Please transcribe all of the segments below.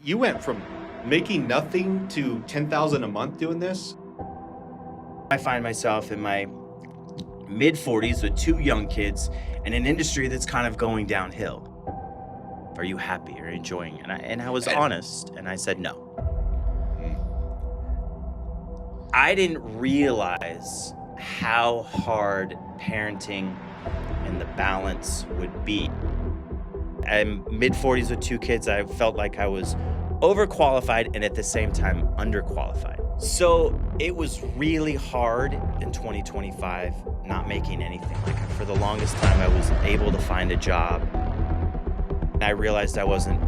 You went from making nothing to 10,000 a month doing this? I find myself in my mid-40s with two young kids in an industry that's kind of going downhill. Are you happy or enjoying it? And I was honest, and I said no. I didn't realize how hard parenting and the balance would be. I'm mid-40s with two kids. I felt like I was overqualified and at the same time underqualified. So it was really hard in 2025 not making anything. Like for the longest time, I was able to find a job. And I realized I wasn't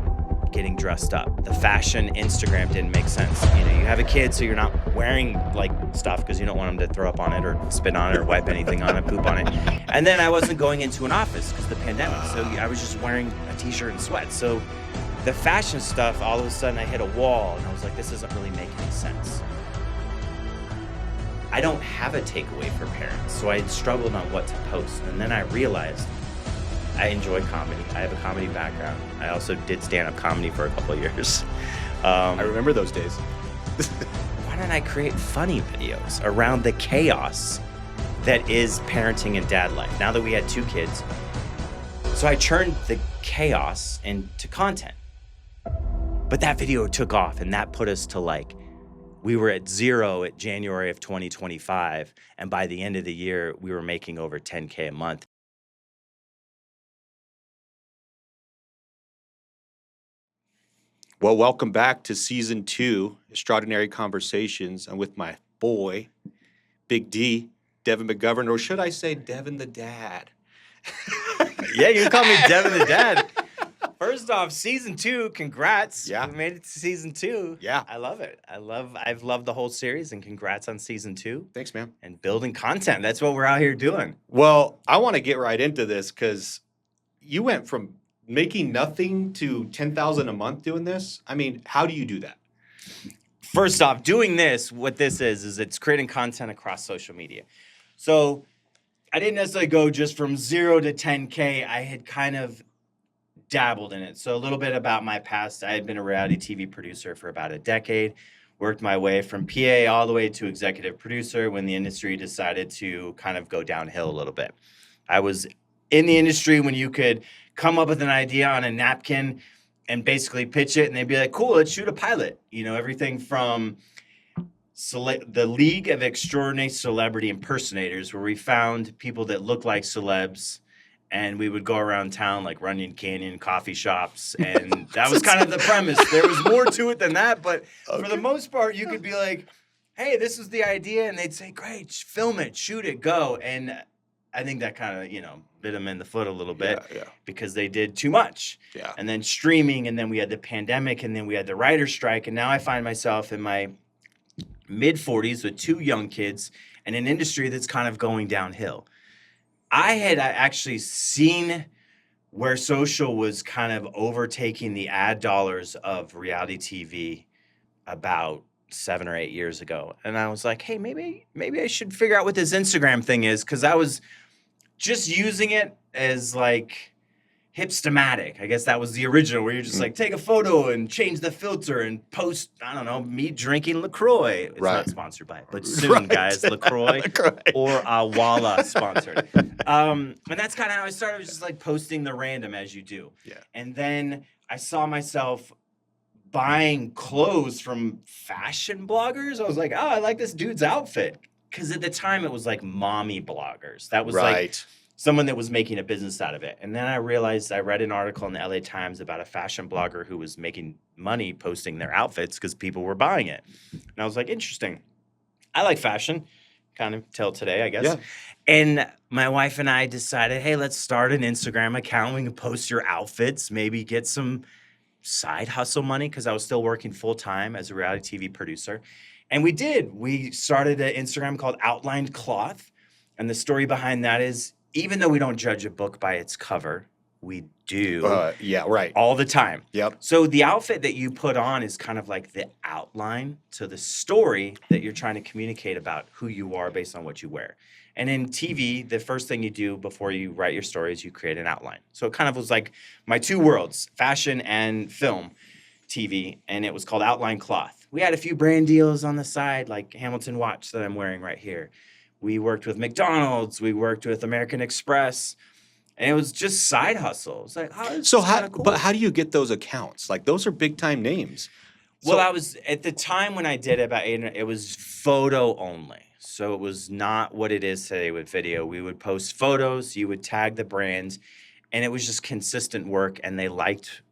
getting dressed up. The fashion Instagram didn't make sense. You know, you have a kid, so you're not wearing like stuff because you don't want them to throw up on it or spit on it or wipe anything on it, poop on it. And then I wasn't going into an office because of the pandemic. So I was just wearing a t-shirt and sweats. So the fashion stuff, all of a sudden I hit a wall and I was like, this doesn't really make any sense. I don't have a takeaway for parents, so I struggled on what to post. And then I realized I enjoy comedy. I have a comedy background. I also did stand-up comedy for a couple of years. I remember those days. Why don't I create funny videos around the chaos that is parenting and dad life now that we had two kids? So I turned the chaos into content. But that video took off and that put us to like, we were at 0 at January of 2025. And by the end of the year, we were making over 10K a month. Well, welcome back to season 2, Estradanary Conversations. I'm with my boy, Big D, Devin McGovern, or should I say Devin the Dad? Yeah, you can call me Devin the Dad. First off, season 2, congrats. Yeah. We made it to season 2. Yeah. I love it. I've loved the whole series, and congrats on season 2. Thanks, man. And building content. That's what we're out here doing. Well, I want to get right into this because you went from making nothing to 10,000 a month doing this. I mean, how do you do that? First off, doing this, what this is it's creating content across social media. So I didn't necessarily go just from 0 to 10K. I had kind of dabbled in it. So a little bit about my past. I had been a reality TV producer for about a decade, worked my way from PA all the way to executive producer when the industry decided to kind of go downhill a little bit. I was in the industry when you could come up with an idea on a napkin and basically pitch it and they'd be like, cool, let's shoot a pilot. You know, everything from the League of Extraordinary Celebrity Impersonators, where we found people that look like celebs and we would go around town like Runyon Canyon coffee shops. And that was kind of the premise. There was more to it than that. But for the most part, you could be like, hey, this is the idea. And they'd say, great, film it, shoot it, go. And I think that kind of, bit them in the foot a little bit because they did too much. Yeah. And then streaming, and then we had the pandemic, and then we had the writer's strike. And now I find myself in my mid-40s with two young kids in an industry that's kind of going downhill. I had actually seen where social was kind of overtaking the ad dollars of reality TV about 7 or 8 years ago. And I was like, hey, maybe I should figure out what this Instagram thing is, because I was just using it as like hipstamatic. I guess that was the original, where you're just like, take a photo and change the filter and post, I don't know, me drinking LaCroix. It's not sponsored by it, but soon, guys, LaCroix or Walla sponsored. And that's kind of how I started. I was just like posting the random as you do. Yeah. And then I saw myself buying clothes from fashion bloggers. I was like, oh, I like this dude's outfit. Because at the time it was like mommy bloggers. That was like someone that was making a business out of it. And then I realized I read an article in the LA Times about a fashion blogger who was making money posting their outfits because people were buying it. And I was like, interesting. I like fashion, kind of till today, I guess. Yeah. And my wife and I decided, hey, let's start an Instagram account. We can post your outfits, maybe get some side hustle money, because I was still working full time as a reality TV producer. And we did. We started an Instagram called Outlined Cloth. And the story behind that is, even though we don't judge a book by its cover, we do all the time. Yep. So the outfit that you put on is kind of like the outline to the story that you're trying to communicate about who you are based on what you wear. And in TV, the first thing you do before you write your story is you create an outline. So it kind of was like my two worlds, fashion and film. TV, and it was called Outline Cloth. We had a few brand deals on the side, like Hamilton watch that I'm wearing right here. We worked with McDonald's. We worked with American Express. And it was just side hustle. It's like, oh, this So is kind of cool. how do you get those accounts? Like those are big time names. Well, So I was at the time when I did it about it was photo only. So it was not what it is today with video. We would post photos, you would tag the brands, and it was just consistent work, and they liked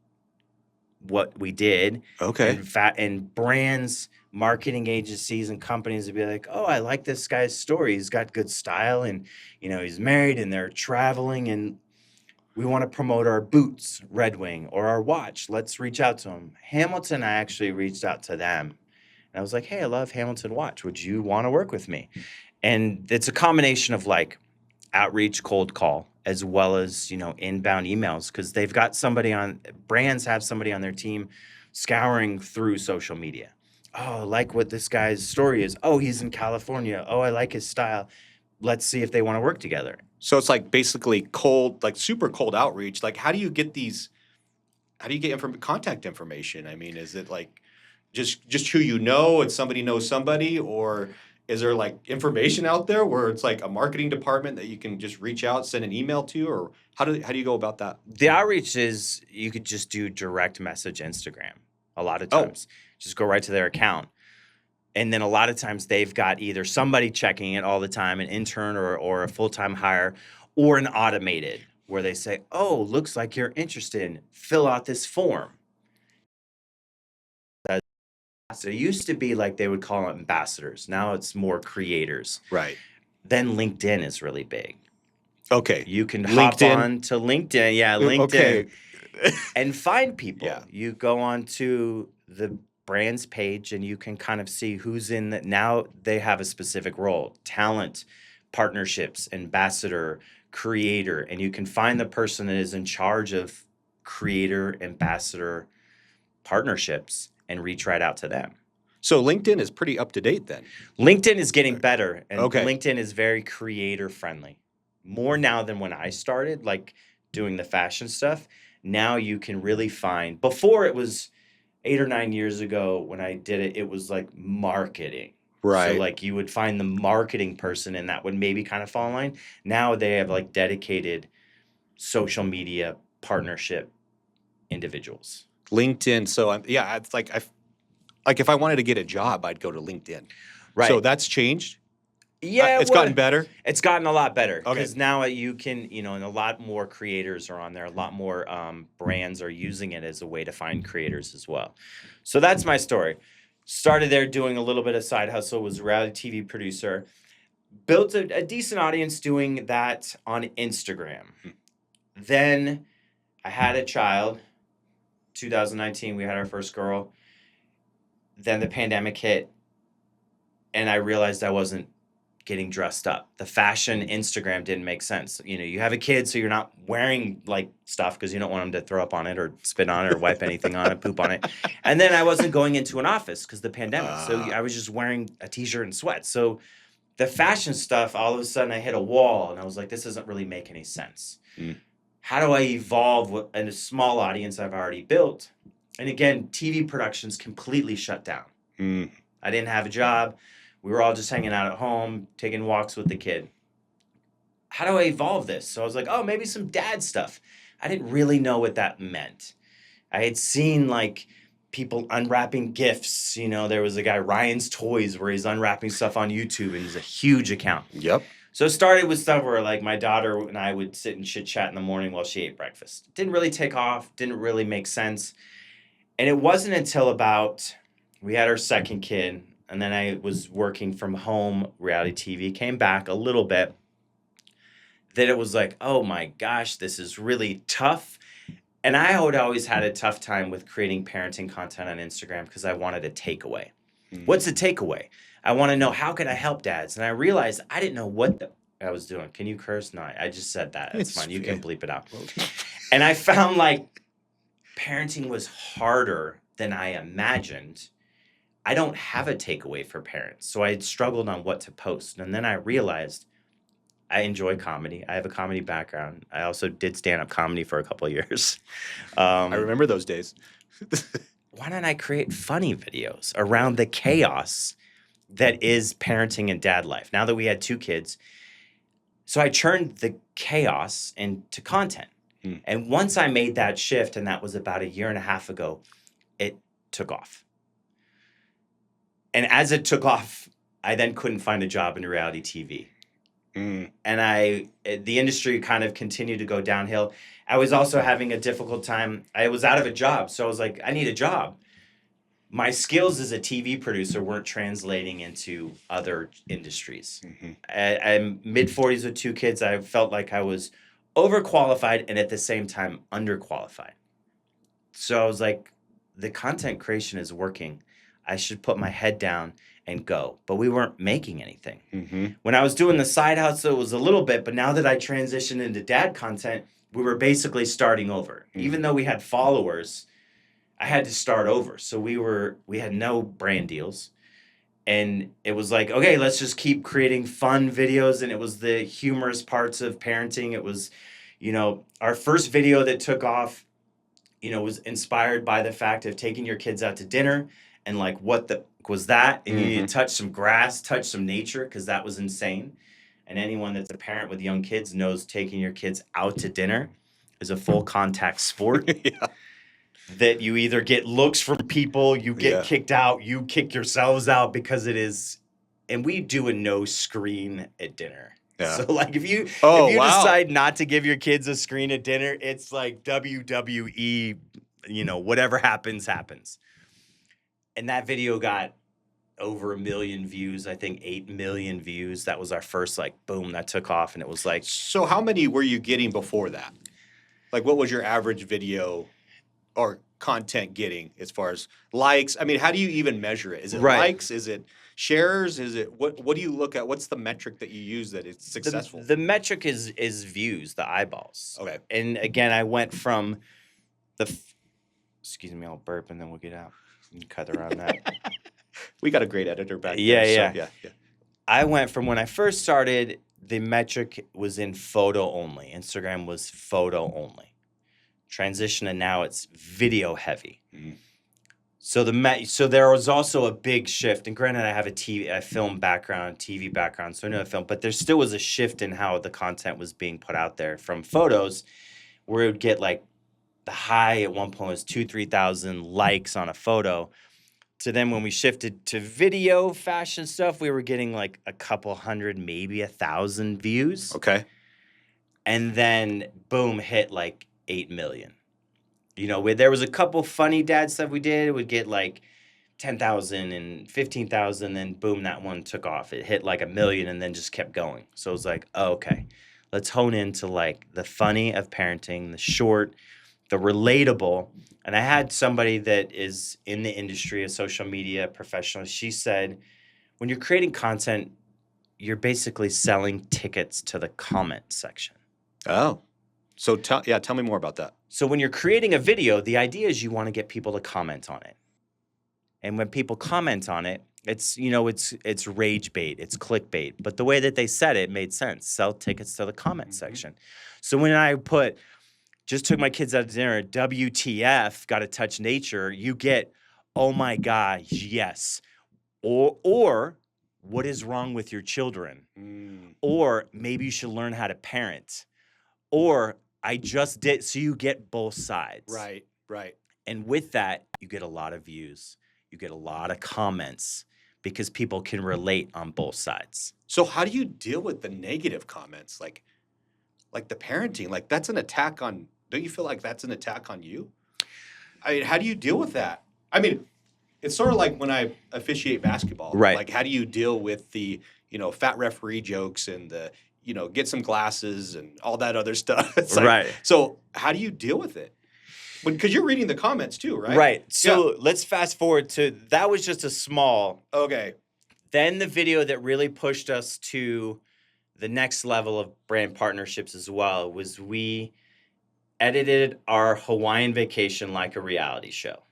what we did. okay. And brands, marketing agencies, and companies would be like, "Oh, I like this guy's story. He's got good style, and he's married, and they're traveling, and we want to promote our boots, Red Wing, or our watch. Let's reach out to them." Hamilton, I actually reached out to them. And I was like, "Hey, I love Hamilton watch. Would you want to work with me?" And it's a combination of like outreach, cold call, as well as, inbound emails, because they've got brands have somebody on their team scouring through social media. Oh, I like what this guy's story is. Oh, he's in California. Oh, I like his style. Let's see if they want to work together. So it's like basically cold, like super cold outreach. Like how do you get these? How do you get contact information? I mean, is it like just who you know and somebody knows somebody, or is there like information out there where it's like a marketing department that you can just reach out, send an email to, or how do you go about that? The outreach is you could just do direct message Instagram a lot of Oh. times. Just go right to their account. And then a lot of times they've got either somebody checking it all the time, an intern or a full-time hire, or an automated where they say, "Oh, looks like you're interested. Fill out this form." So it used to be like they would call them ambassadors. Now it's more creators. Right. Then LinkedIn is really big. Okay. You can hop LinkedIn? on to LinkedIn. Yeah, LinkedIn. Okay. And find people. Yeah. You go on to the brand's page and you can kind of see who's in that. Now they have a specific role: talent, partnerships, ambassador, creator. And you can find the person that is in charge of creator, ambassador, partnerships and reach right out to them. So LinkedIn is pretty up to date then. LinkedIn is getting better, and Okay. LinkedIn is very creator friendly. More now than when I started, like doing the fashion stuff. Now you can really find, before it was 8 or 9 years ago when I did it, it was like marketing. Right. So like you would find the marketing person and that would maybe kind of fall in line. Now they have like dedicated social media partnership individuals. LinkedIn. So it's like if I wanted to get a job, I'd go to LinkedIn. Right. So that's changed. Yeah, It's gotten better. It's gotten a lot better Okay. because now you can, and a lot more creators are on there. A lot more brands are using it as a way to find creators as well. So that's my story. Started there doing a little bit of side hustle, was a reality TV producer. Built a decent audience doing that on Instagram. Then I had a child. 2019, we had our first girl. Then the pandemic hit, and I realized I wasn't getting dressed up. The fashion Instagram didn't make sense. You have a kid, so you're not wearing like stuff because you don't want them to throw up on it or spit on it or wipe anything on it, poop on it. And then I wasn't going into an office because the pandemic. So I was just wearing a t-shirt and sweats. So the fashion stuff, all of a sudden I hit a wall and I was like, this doesn't really make any sense. How do I evolve in a small audience I've already built? And again, TV productions completely shut down. I didn't have a job. We were all just hanging out at home, taking walks with the kid. How do I evolve this? So I was like, oh, maybe some dad stuff. I didn't really know what that meant. I had seen like people unwrapping gifts. There was a guy, Ryan's Toys, where he's unwrapping stuff on YouTube, and he's a huge account. Yep. So it started with stuff where like my daughter and I would sit and chit chat in the morning while she ate breakfast. Didn't really take off, didn't really make sense. And it wasn't until we had our second kid, and then I was working from home, reality TV, came back a little bit, that it was like, oh my gosh, this is really tough. And I had always had a tough time with creating parenting content on Instagram because I wanted a takeaway. What's the takeaway? I want to know, how could I help dads? And I realized I didn't know what I was doing. Can you curse? No, I just said that. It's fine. You can bleep it out. And I found like parenting was harder than I imagined. I don't have a takeaway for parents. So I had struggled on what to post. And then I realized I enjoy comedy. I have a comedy background. I also did stand-up comedy for a couple of years. I remember those days. why don't I create funny videos around the chaos that is parenting and dad life? Now that we had 2 kids, so I turned the chaos into content. And once I made that shift, and that was about a year and a half ago, it took off. And as it took off, I then couldn't find a job in reality TV. And the industry kind of continued to go downhill. I was also having a difficult time. I was out of a job, so I was like, I need a job. My skills as a TV producer weren't translating into other industries. I'm mid-40s with 2 kids. I felt like I was overqualified and at the same time underqualified. So I was like, the content creation is working. I should put my head down and go. But we weren't making anything. When I was doing the side hustle, it was a little bit, but now that I transitioned into dad content, we were basically starting over. Even though we had followers, I had to start over. So we had no brand deals. And it was like, okay, let's just keep creating fun videos. And it was the humorous parts of parenting. It was, our first video that took off, was inspired by the fact of taking your kids out to dinner and like, what was that? And you need to touch some grass, touch some nature, because that was insane. And anyone that's a parent with young kids knows taking your kids out to dinner is a full contact sport. That you either get looks from people, you get kicked out, you kick yourselves out, because it is, and we do a no screen at dinner. So like if you decide not to give your kids a screen at dinner, it's like WWE, whatever happens. And that video got over 1 million views, I think 8 million views. That was our first, like, boom, that took off. And it was like, so how many were you getting before that? Like, what was your average video or content getting as far as likes? I mean, how do you even measure it? Is it likes? Is it shares? Is it what do you look at? What's the metric that you use that it's successful? The metric is views, the eyeballs. Okay. And again, I went from excuse me, I'll burp and then we'll get out. You can cut around that. We got a great editor back there. Yeah. I went from when I first started, the metric was in photo only. Instagram was photo only. Transition, and now it's video heavy. So there was also a big shift. And granted, I have a film background, TV background, so I know film. But there still was a shift in how the content was being put out there from photos, where it would get like the high at one point was 2,000-3,000 likes on a photo. To then when we shifted to video fashion stuff, we were getting like a couple hundred, maybe 1,000 views. Okay. And then boom, hit like 8 million. There was a couple funny dad stuff we did. It would get like 10,000 and 15,000. Then boom, that one took off. It hit like 1 million and then just kept going. So it was like, oh, okay, let's hone into like the funny of parenting, the short, the relatable. And I had somebody that is in the industry, a social media professional. She said, when you're creating content, you're basically selling tickets to the comment section. Oh. So tell me more about that. So when you're creating a video, the idea is you want to get people to comment on it. And when people comment on it, it's rage bait, it's clickbait. But the way that they said it made sense. Sell tickets to the comment section. So when I just took my kids out to dinner, WTF, got to touch nature, you get, oh my gosh, yes. Or what is wrong with your children? Or maybe you should learn how to parent. Or I just did, so you get both sides. Right. And with that, you get a lot of views. You get a lot of comments because people can relate on both sides. So how do you deal with the negative comments? Like the parenting, like that's an attack on, don't you feel like that's an attack on you? I mean, how do you deal with that? I mean, it's sort of like when I officiate basketball. Right. Like, how do you deal with the, fat referee jokes and the, get some glasses and all that other stuff? It's like, right. So how do you deal with it? Because you're reading the comments too, right? Right. So let's fast forward to, that was just a small. Okay. Then the video that really pushed us to the next level of brand partnerships as well was we edited our Hawaiian vacation like a reality show.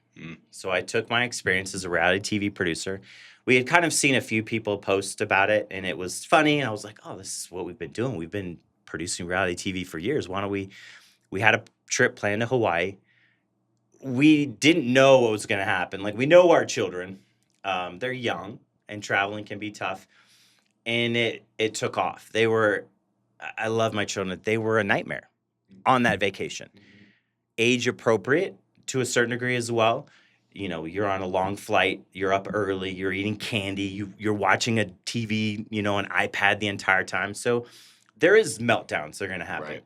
So I took my experience as a reality TV producer. We had kind of seen a few people post about it, and it was funny. And I was like, oh, this is what we've been doing. We've been producing reality TV for years. Why don't we had a trip planned to Hawaii. we didn't know what was going to happen. Like, we know our children, they're young and traveling can be tough. And it took off. I love my children. They were a nightmare on that vacation. Age appropriate to a certain degree as well. You know, you're on a long flight, you're up early, you're eating candy, you're watching a TV, you know, an iPad the entire time. So there is meltdowns that are going to happen. Right.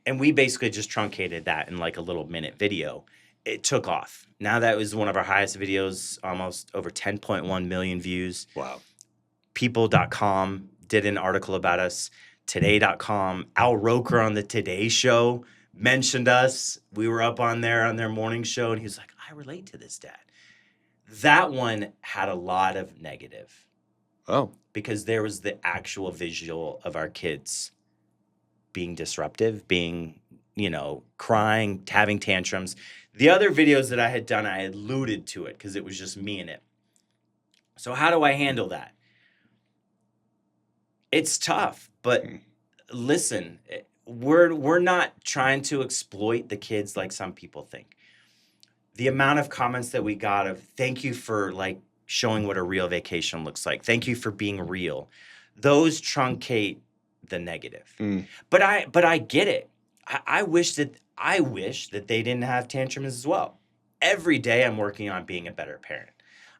And we basically just truncated that in like a little minute video. It took off. Now that was one of our highest videos, almost over 10.1 million views. Wow. People.com did an article about us. Today.com, Al Roker on the Today Show mentioned us. We were up on there on their morning show, and he was like, I relate to this, Dad. That one had a lot of negative. Oh. Because there was the actual visual of our kids being disruptive, being, you know, crying, having tantrums. The other videos that I had done, I alluded to it because it was just me in it. So how do I handle that? It's tough, but listen, we're not trying to exploit the kids like some people think. The amount of comments that we got of thank you for like showing what a real vacation looks like. Thank you for being real. Those truncate the negative. But I get it. I wish that they didn't have tantrums as well. Every day I'm working on being a better parent.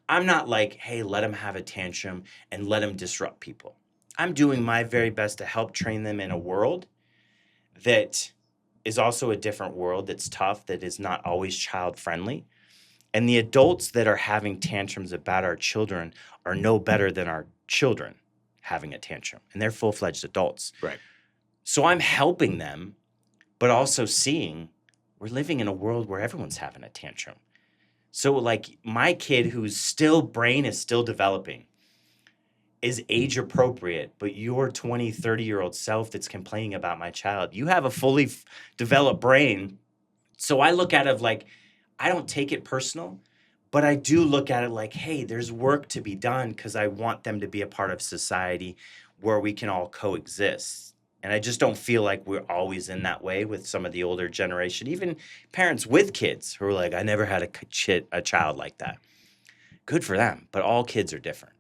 I'm not like, hey, let them have a tantrum and let them disrupt people. I'm doing my very best to help train them in a world that is also a different world that's tough, that is not always child-friendly. And the adults that are having tantrums about our children are no better than our children having a tantrum. And they're full-fledged adults. Right. So I'm helping them, but also seeing we're living in a world where everyone's having a tantrum. So like my kid whose brain is still developing is age appropriate, but your 20, 30-year-old self that's complaining about my child, you have a fully developed brain. So I look at it like, I don't take it personal, but I do look at it like, hey, there's work to be done because I want them to be a part of society where we can all coexist. And I just don't feel like we're always in that way with some of the older generation, even parents with kids who are like, I never had a child like that. Good for them, but all kids are different.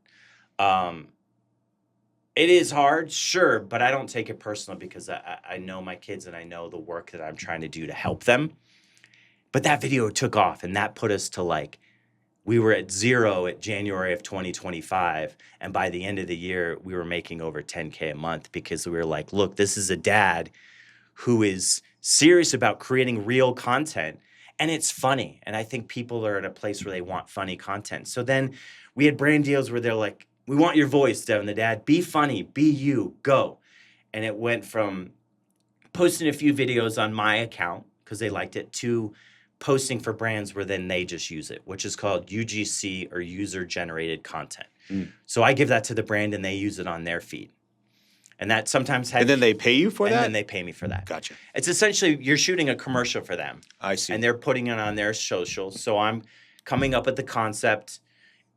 It is hard, sure, but I don't take it personal because I know my kids and I know the work that I'm trying to do to help them. But that video took off, and that put us to like, we were at 0 at January of 2025, and by the end of the year, we were making over 10K a month because we were like, look, this is a dad who is serious about creating real content, and it's funny. And I think people are at a place where they want funny content. So then we had brand deals where they're like, we want your voice, Devin the Dad. Be funny, be you, go. And it went from posting a few videos on my account because they liked it to posting for brands where then they just use it, which is called UGC or user-generated content. So I give that to the brand and they use it on their feed. And that sometimes And then they pay you for that? And then they pay me for that. Gotcha. It's essentially you're shooting a commercial for them. I see. And they're putting it on their socials. So I'm coming up with the concept,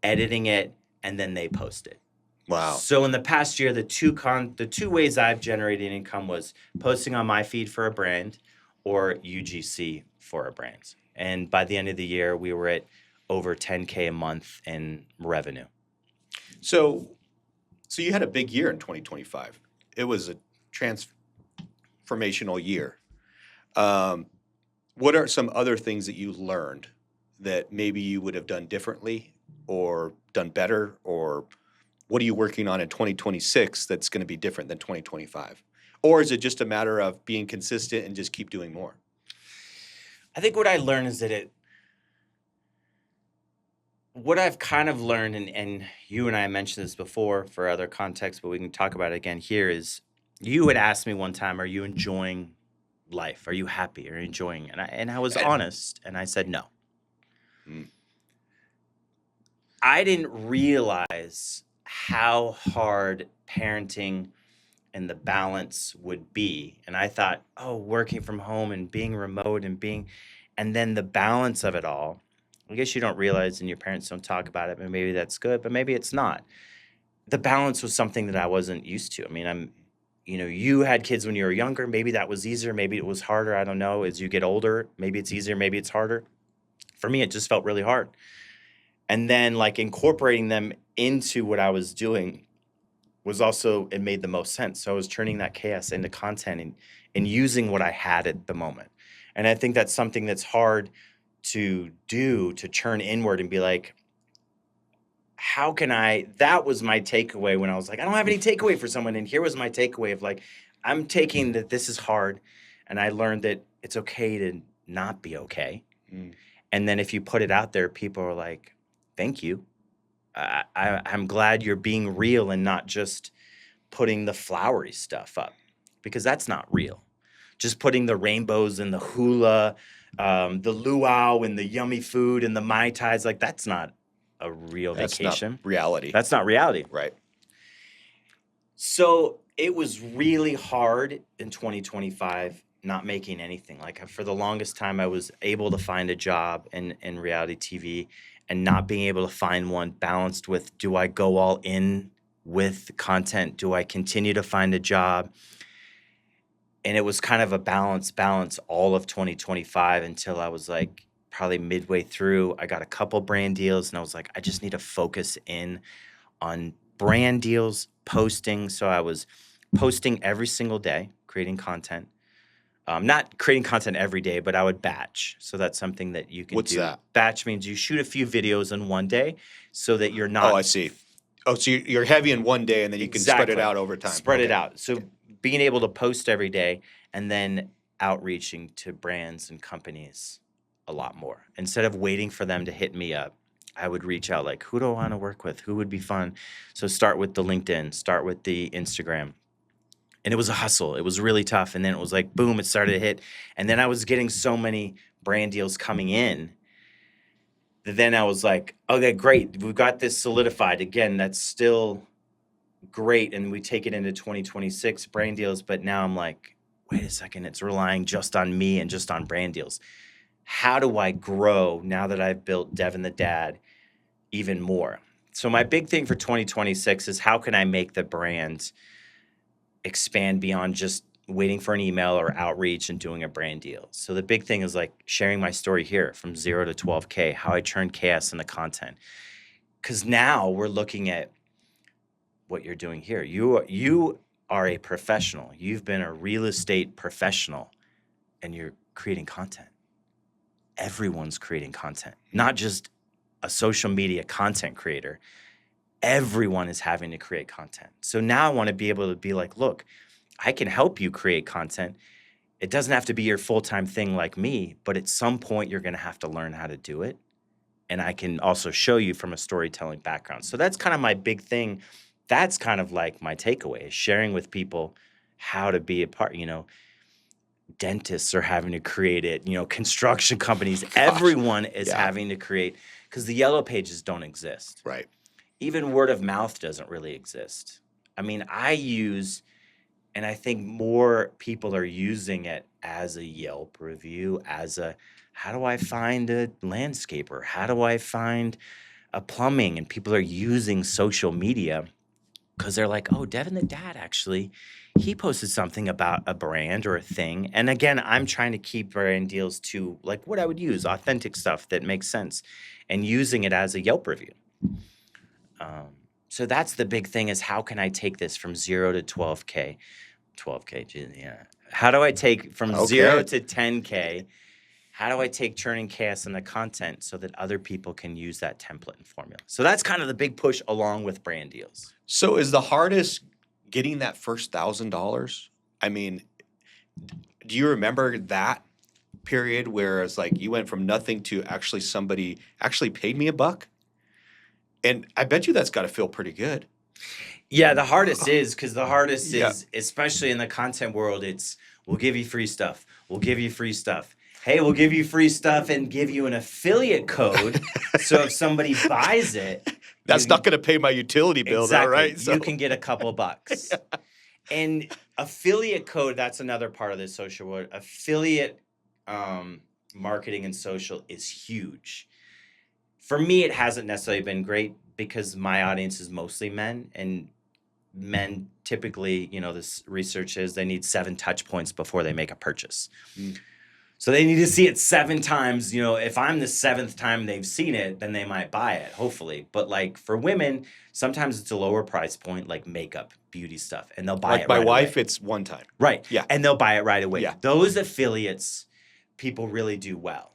editing it, and then they post it. Wow. So in the past year, the two ways I've generated income was posting on my feed for a brand or UGC for a brand. And by the end of the year, we were at over 10K a month in revenue. So you had a big year in 2025. It was a transformational year. What are some other things that you learned that maybe you would have done differently or done better, or what are you working on in 2026 that's going to be different than 2025? Or is it just a matter of being consistent and just keep doing more? I think what I learned is that what I've kind of learned, and you and I mentioned this before for other contexts, but we can talk about it again here, is you had asked me one time, are you enjoying life? Are you happy? Are you enjoying it? And I was honest, and I said no. I didn't realize how hard parenting and the balance would be. And I thought, oh, working from home and being remote and then the balance of it all. I guess you don't realize and your parents don't talk about it, but maybe that's good, but maybe it's not. The balance was something that I wasn't used to. I mean, you had kids when you were younger. Maybe that was easier. Maybe it was harder. I don't know. As you get older, maybe it's easier. Maybe it's harder. For me, it just felt really hard. And then like incorporating them into what I was doing was also, it made the most sense. So I was turning that chaos into content and using what I had at the moment. And I think that's something that's hard to do, to turn inward and be like, how can I, that was my takeaway when I was like, I don't have any takeaway for someone. And here was my takeaway of like, I'm taking that this is hard. And I learned that it's okay to not be okay. Mm. And then if you put it out there, people are like, thank you. I'm glad you're being real and not just putting the flowery stuff up, because that's not real. Just putting the rainbows and the hula, the luau and the yummy food and the mai tais, like that's not a real vacation. Not reality. That's not reality. Right. So it was really hard in 2025 not making anything. Like for the longest time, I was able to find a job in reality TV and not being able to find one balanced with, do I go all in with content? Do I continue to find a job? And it was kind of a balance all of 2025 until I was like probably midway through. I got a couple brand deals and I was like, I just need to focus in on brand deals, posting. So I was posting every single day, creating content. Not creating content every day, but I would batch. So that's something that you can do. What's that? Batch means you shoot a few videos in one day so that you're not. Oh, I see. Oh, so you're heavy in one day and then you can spread it out over time. Spread it out. So being able to post every day and then outreaching to brands and companies a lot more. Instead of waiting for them to hit me up, I would reach out like, who do I want to work with? Who would be fun? So start with the LinkedIn, start with the Instagram. And it was a hustle. It was really tough. And then it was like, boom, it started to hit. And then I was getting so many brand deals coming in that then I was like, okay, great. We've got this solidified. Again, that's still great. And we take it into 2026 brand deals. But now I'm like, wait a second, it's relying just on me and just on brand deals. How do I grow now that I've built Devin the Dad even more? So my big thing for 2026 is how can I make the brand expand beyond just waiting for an email or outreach and doing a brand deal. So the big thing is like sharing my story here from 0 to 12K, how I turned chaos into content. Because now we're looking at what you're doing here. You are a professional. You've been a real estate professional and you're creating content. Everyone's creating content, not just a social media content creator. Everyone is having to create content. So now I want to be able to be like, look, I can help you create content. It doesn't have to be your full-time thing like me, but at some point you're going to have to learn how to do it. And I can also show you from a storytelling background. So that's kind of my big thing. That's kind of like my takeaway, is sharing with people how to be a part. Dentists are having to create it, construction companies, everyone is having to create, because the yellow pages don't exist. Right. Even word of mouth doesn't really exist. I mean, and I think more people are using it as a Yelp review, as a, how do I find a landscaper? How do I find a plumbing? And people are using social media because they're like, oh, Devin the Dad, actually, he posted something about a brand or a thing. And again, I'm trying to keep brand deals to like what I would use, authentic stuff that makes sense, and using it as a Yelp review. So that's the big thing, is how can I take this from 0 to 12K? 12K, geez, yeah. How do I take from 0 to 10K? How do I take turning chaos into content so that other people can use that template and formula? So that's kind of the big push along with brand deals. So is the hardest getting that first $1,000? I mean, do you remember that period where it's like you went from nothing to actually somebody actually paid me $1? And I bet you that's got to feel pretty good. Yeah, the hardest is, especially in the content world, it's we'll give you free stuff. We'll give you free stuff. Hey, we'll give you free stuff and give you an affiliate code. So if somebody buys it, that's not going to pay my utility bill, exactly, though, right? So you can get a couple bucks. Yeah. And affiliate code, that's another part of the social world. Affiliate marketing and social is huge. For me, it hasn't necessarily been great because my audience is mostly men, and men typically, this research is they need 7 touch points before they make a purchase. Mm. So they need to see it 7 times. You know, if I'm the 7th time they've seen it, then they might buy it, hopefully. But like for women, sometimes it's a lower price point, like makeup, beauty stuff, and they'll buy Like it my right wife, away. it's one time. Right. Yeah. And they'll buy it right away. Yeah. Those affiliates, people really do well.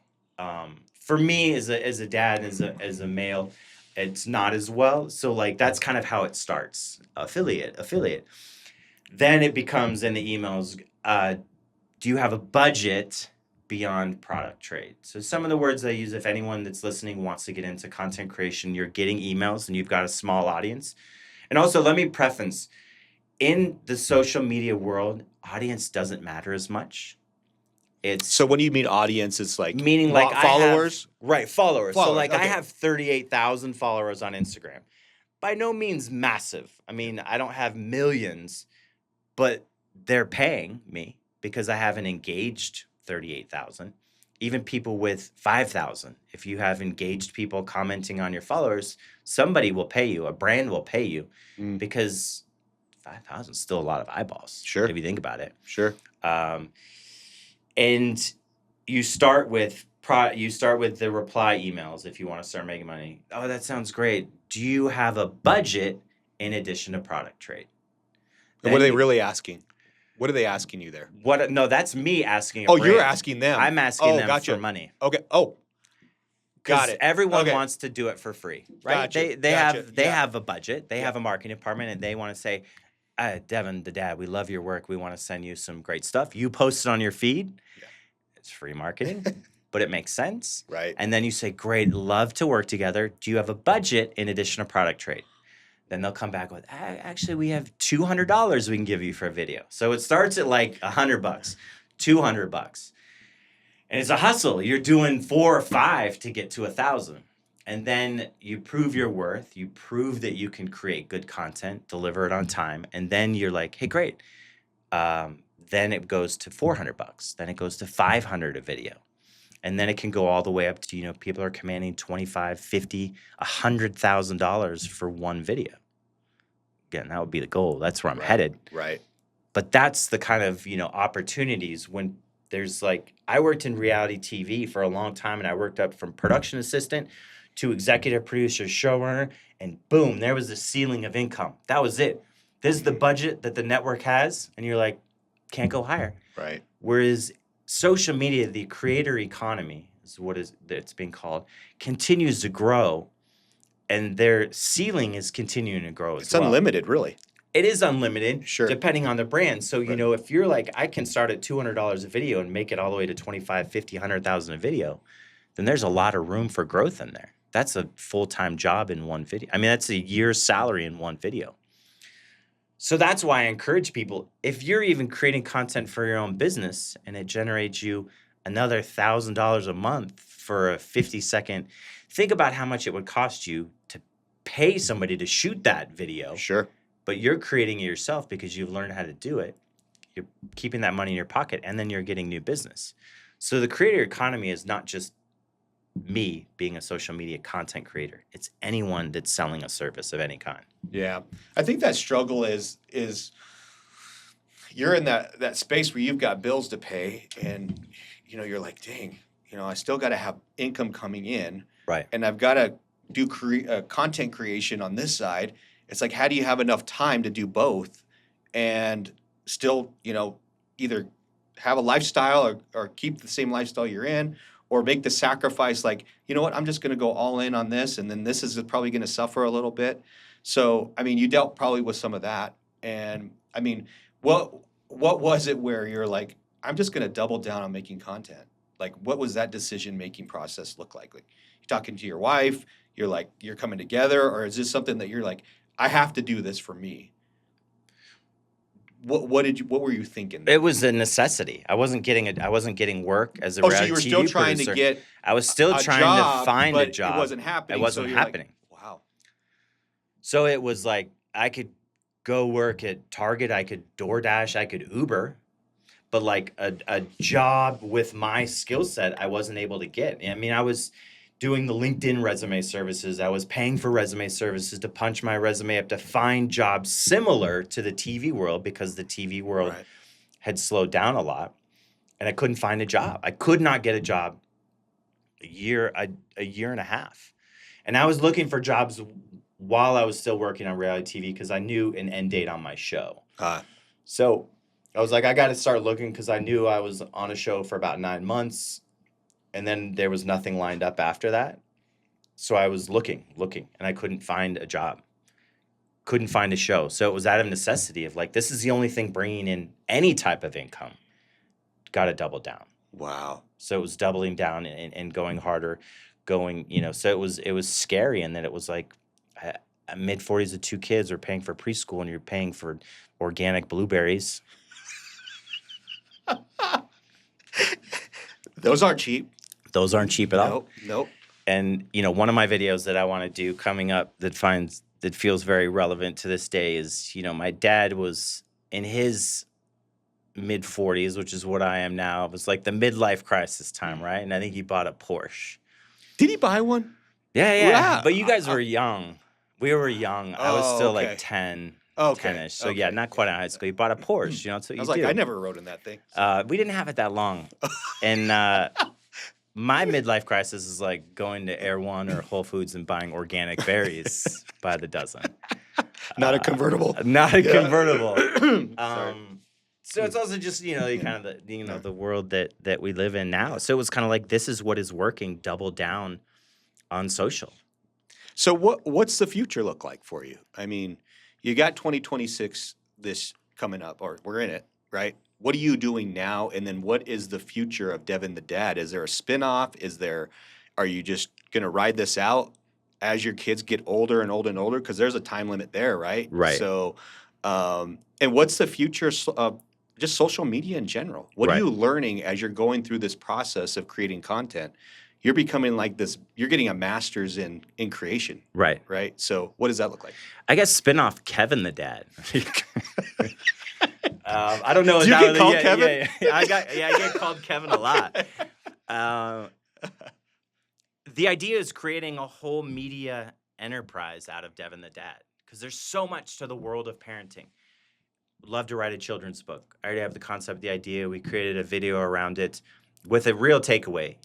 For me, as a dad, as a male, it's not as well. So like that's kind of how it starts. Affiliate. Then it becomes in the emails. Do you have a budget beyond product trade? So some of the words I use, if anyone that's listening wants to get into content creation, you're getting emails and you've got a small audience. And also, let me preface, in the social media world, audience doesn't matter as much. It's So when you mean audience, it's like meaning like followers? Followers. So like I okay. have 38,000 followers on Instagram. By no means massive. I mean, I don't have millions, but they're paying me because I have an engaged 38,000. Even people with 5,000. If you have engaged people commenting on your followers, somebody will pay you. A brand will pay you because 5,000 is still a lot of eyeballs. Sure. If you think about it. Sure. And you start with the reply emails if you want to start making money. Oh, that sounds great. Do you have a budget in addition to product trade? And what are they really asking? What are they asking you there? No, that's me asking. You're asking them. I'm asking them gotcha. for money. Okay. Oh, got it. Everyone wants to do it for free, right? Gotcha. They have a budget. They have a marketing department, and they want to say, Devin, the dad, we love your work. We want to send you some great stuff. You post it on your feed. Yeah. It's free marketing, but it makes sense. Right. And then you say, great, love to work together. Do you have a budget in addition to product trade? Then they'll come back with, actually, we have $200 we can give you for a video. So it starts at like $100, $200. And it's a hustle. You're doing 4 or 5 to get to 1,000. And then you prove your worth. You prove that you can create good content, deliver it on time. And then you're like, hey, great. Then it goes to $400. Then it goes to $500 a video. And then it can go all the way up to, people are commanding $25, $50, $100,000 for one video. Again, that would be the goal. That's where I'm headed. Right. But that's the kind of, opportunities when there's I worked in reality TV for a long time, and I worked up from production assistant to executive producer, showrunner, and boom, there was the ceiling of income. That was it. This is the budget that the network has, and you're like, can't go higher. Right. Whereas social media, the creator economy is what it's being called, continues to grow, and their ceiling is continuing to grow as well. It's unlimited, really. It is unlimited, sure, depending on the brand. So, if you're like, I can start at $200 a video and make it all the way to 25, 50, 100,000 a video, then there's a lot of room for growth in there. That's a full-time job in one video. I mean, that's a year's salary in one video. So that's why I encourage people, if you're even creating content for your own business and it generates you another $1,000 a month for a 50-second, think about how much it would cost you to pay somebody to shoot that video. Sure. But you're creating it yourself because you've learned how to do it. You're keeping that money in your pocket, and then you're getting new business. So the creator economy is not just me being a social media content creator. It's anyone that's selling a service of any kind. Yeah. I think that struggle is you're in that space where you've got bills to pay, and you're like, dang, I still got to have income coming in. Right. And I've got to do content creation on this side. It's like, how do you have enough time to do both and still, either have a lifestyle or keep the same lifestyle you're in, or make the sacrifice like, I'm just going to go all in on this, and then this is probably going to suffer a little bit. So, I mean, you dealt probably with some of that. And, I mean, what was it where you're like, I'm just going to double down on making content? Like, what was that decision-making process look like? Like, you're talking to your wife, you're like, you're coming together, or is this something that you're like, I have to do this for me? What were you thinking? It was a necessity. I wasn't getting work as a reality TV producer. So you were still trying to get I was still trying to find a job. It wasn't happening. It wasn't happening. Like, wow. So it was like I could go work at Target, I could DoorDash, I could Uber, but like a job with my skill set, I wasn't able to get. I mean, I was doing the LinkedIn resume services. I was paying for resume services to punch my resume up to find jobs similar to the TV world because the TV world had slowed down a lot. and I couldn't find a job. I could not get a job a year and a half. And I was looking for jobs while I was still working on reality TV because I knew an end date on my show. So I was like, I got to start looking because I knew I was on a show for about 9 months, and then there was nothing lined up after that. So I was looking, and I couldn't find a job. Couldn't find a show. So it was out of necessity of like, this is the only thing bringing in any type of income. Got to double down. Wow. So it was doubling down and going harder, going, so it was scary. And then it was like mid-40s with 2 kids are paying for preschool and you're paying for organic blueberries. Those aren't cheap. Those aren't cheap at all. Nope. And, one of my videos that I want to do coming up that feels very relevant to this day is, my dad was in his mid-40s, which is what I am now. It was like the midlife crisis time, right? And I think he bought a Porsche. Did he buy one? Yeah. Wow. But you guys were young. We were young. I was still okay. like 10. Okay. 10-ish. So yeah, not quite in high school. He bought a Porsche. That's what I was like, do. I never rode in that thing. We didn't have it that long. And my midlife crisis is like going to Air One or Whole Foods and buying organic berries by the dozen. Not a convertible. Not a convertible. So it's also just, kind of the world that we live in now. So it was kind of like, this is what is working, double down on social. So what's the future look like for you? I mean, you got 2026 this coming up, or we're in it, right? What are you doing now? And then what is the future of Devin the Dad? Is there a spinoff? Are you just going to ride this out as your kids get older and older and older? Because there's a time limit there, right? Right. So, and what's the future of just social media in general? What are you learning as you're going through this process of creating content? You're becoming like this, you're getting a master's in creation. Right. Right. So what does that look like? I guess spinoff Kevin the Dad. I don't know. Do you get called Kevin? Yeah. I get called Kevin a lot. The idea is creating a whole media enterprise out of Devin the Dad because there's so much to the world of parenting. Would love to write a children's book. I already have the concept, the idea. We created a video around it with a real takeaway,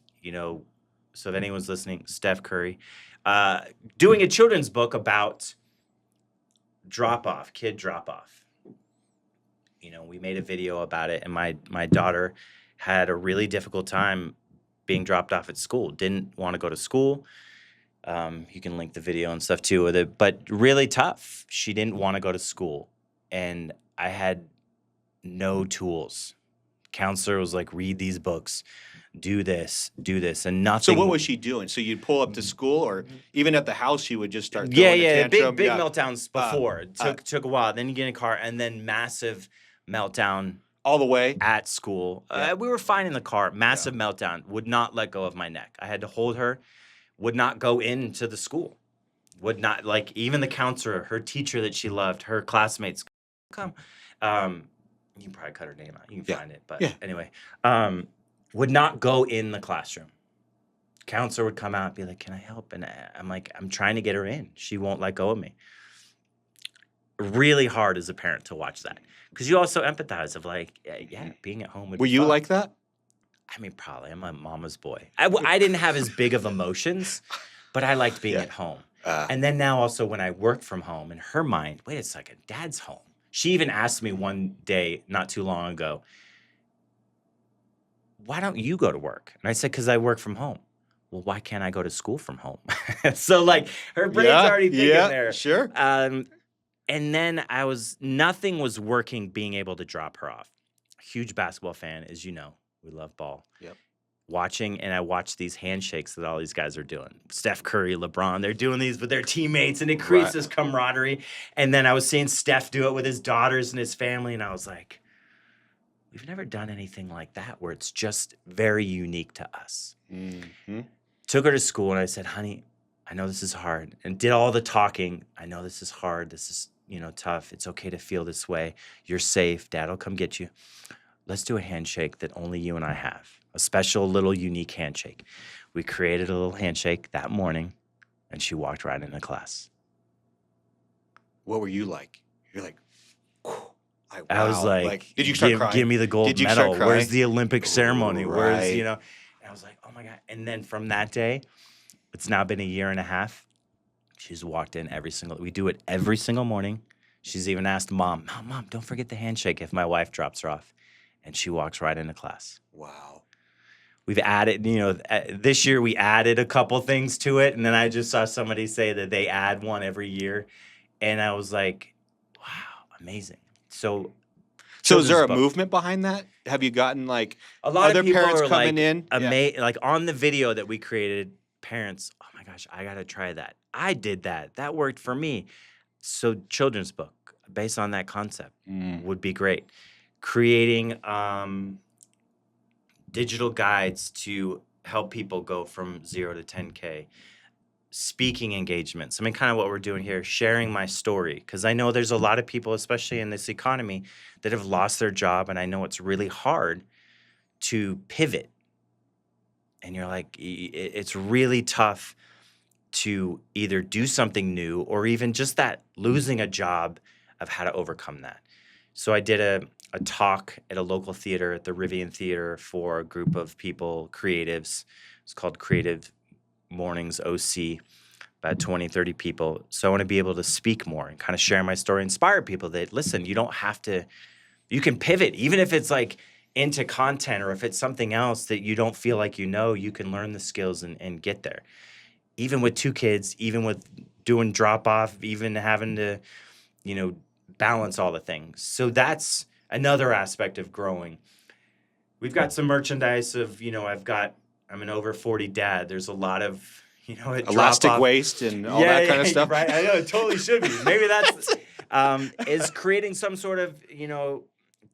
So if anyone's listening, Steph Curry, doing a children's book about kid drop-off. We made a video about it, and my daughter had a really difficult time being dropped off at school. Didn't want to go to school. You can link the video and stuff too with it, but really tough. She didn't want to go to school, and I had no tools. Counselor was like, read these books. Do this, and nothing. So what was she doing? So you'd pull up to school, or even at the house, she would just start throwing a tantrum? Big meltdowns before. Took a while. Then you get in a car, and then massive meltdown all the way at school. We were fine in the car. Massive meltdown. Would not let go of my neck. I had to hold her. Would not go into the school. Would not, like, even the counselor, her teacher that she loved, her classmates, come. You can probably cut her name out. You can find it. But anyway. Would not go in the classroom. Counselor would come out and be like, can I help? And I'm like, I'm trying to get her in. She won't let go of me. Really hard as a parent to watch that. Because you also empathize of like, being at home would be Were you fun. like that? I mean, probably. I'm a mama's boy. I didn't have as big of emotions, but I liked being at home. And then now also when I work from home, in her mind, wait a second, Dad's home. She even asked me one day, not too long ago, why don't you go to work? And I said, because I work from home. Well, why can't I go to school from home? So like her brain's already thinking there. Sure. And then nothing was working being able to drop her off. Huge basketball fan, as you know. We love ball. Yep. I watch these handshakes that all these guys are doing. Steph Curry, LeBron, they're doing these with their teammates, and it creates this camaraderie. And then I was seeing Steph do it with his daughters and his family, and I was like, we've never done anything like that where it's just very unique to us. Mm-hmm. Took her to school, and I said, honey, I know this is hard. And did all the talking. I know this is hard. This is, tough. It's okay to feel this way. You're safe. Dad will come get you. Let's do a handshake that only you and I have. A special little unique handshake. We created a little handshake that morning, and she walked right into class. What were you like? You're like, I was Wow. like, Did you start give crying? me the gold Did you start medal. Where's crying? the Olympic ceremony? Where's, Right. and I was like, oh my God. And then from that day, it's now been a year and a half. She's walked in we do it every single morning. She's even asked Mom, don't forget the handshake if my wife drops her off. And she walks right into class. Wow. We've added, this year we added a couple things to it. And then I just saw somebody say that they add one every year. And I was like, wow, amazing. So is there children's a book. movement behind that? Have you gotten like A lot other of people parents are coming like, in? Yeah. like on the video that we created, parents, oh my gosh, I got to try that. I did that. That worked for me. So children's book based on that concept would be great. Creating digital guides to help people go from 0 to 10K. Speaking engagements. I mean, kind of what we're doing here, sharing my story. Because I know there's a lot of people, especially in this economy, that have lost their job. And I know it's really hard to pivot. And you're like, it's really tough to either do something new or even just that losing a job of how to overcome that. So I did a talk at a local theater at the Rivian Theater for a group of people, creatives. It's called Creative Mornings OC, about 20, 30 people. So I want to be able to speak more and kind of share my story, inspire people that, listen, you don't have to, you can pivot, even if it's like into content or if it's something else that you don't feel like you can learn the skills and get there. Even with 2 kids, even with doing drop off, even having to, balance all the things. So that's another aspect of growing. We've got some merchandise of, I'm an over 40 dad. There's a lot of, Elastic waist and all that kind of stuff. Right. I know it totally should be. Maybe that's is creating some sort of,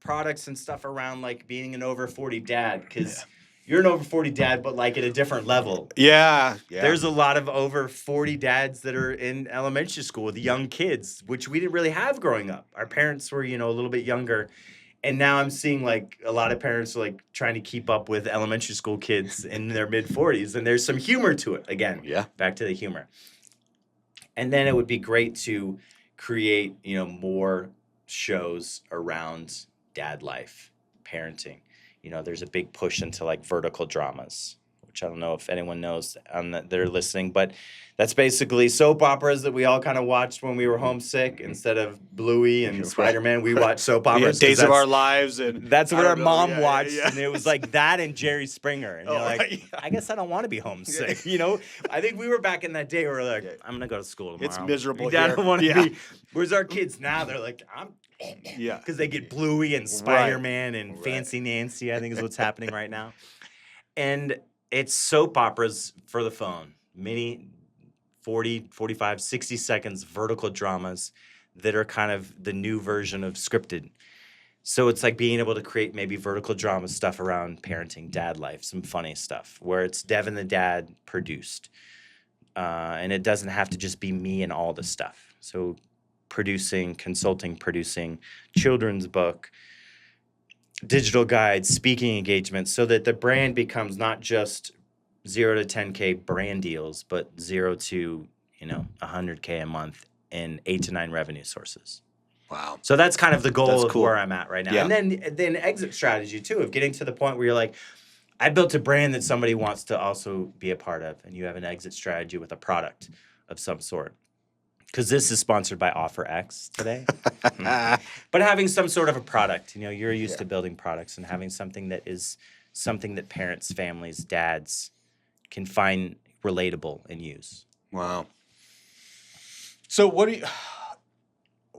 products and stuff around like being an over 40 dad, because you're an over 40 dad, but like at a different level. Yeah. There's a lot of over 40 dads that are in elementary school with young kids, which we didn't really have growing up. Our parents were, a little bit younger. And now I'm seeing like a lot of parents are like trying to keep up with elementary school kids in their mid 40s. And there's some humor to it. Again, back to the humor. And then it would be great to create, more shows around dad life, parenting. There's a big push into like vertical dramas, which I don't know if anyone knows they're listening, but that's basically soap operas that we all kind of watched when we were homesick. Instead of Bluey and Spider-Man, we watched soap operas. Days of Our Lives. And that's what our mom watched. And it was like that and Jerry Springer. And you're like, right, I guess I don't want to be homesick. I think we were back in that day where we're like, I'm going to go to school tomorrow. It's miserable I don't want to be. Where's our kids now? They're like, because they get Bluey and Spider-Man and Fancy Nancy, I think is what's happening right now. And it's soap operas for the phone, mini 40, 45, 60 seconds vertical dramas that are kind of the new version of scripted. So it's like being able to create maybe vertical drama stuff around parenting, dad life, some funny stuff where it's Devin the dad produced. And it doesn't have to just be me and all the stuff. So consulting, producing children's book, digital guides, speaking engagements, so that the brand becomes not just 0 to 10K brand deals, but 0 to, 100K a month in 8 to 9 revenue sources. Wow. So that's kind of the goal of where I'm at right now. Yeah. And then exit strategy too, of getting to the point where you're like, I built a brand that somebody wants to also be a part of, and you have an exit strategy with a product of some sort. Because this is sponsored by OfferX today. But having some sort of a product, you're used to building products and having something that is something that parents, families, dads can find relatable and use. Wow. So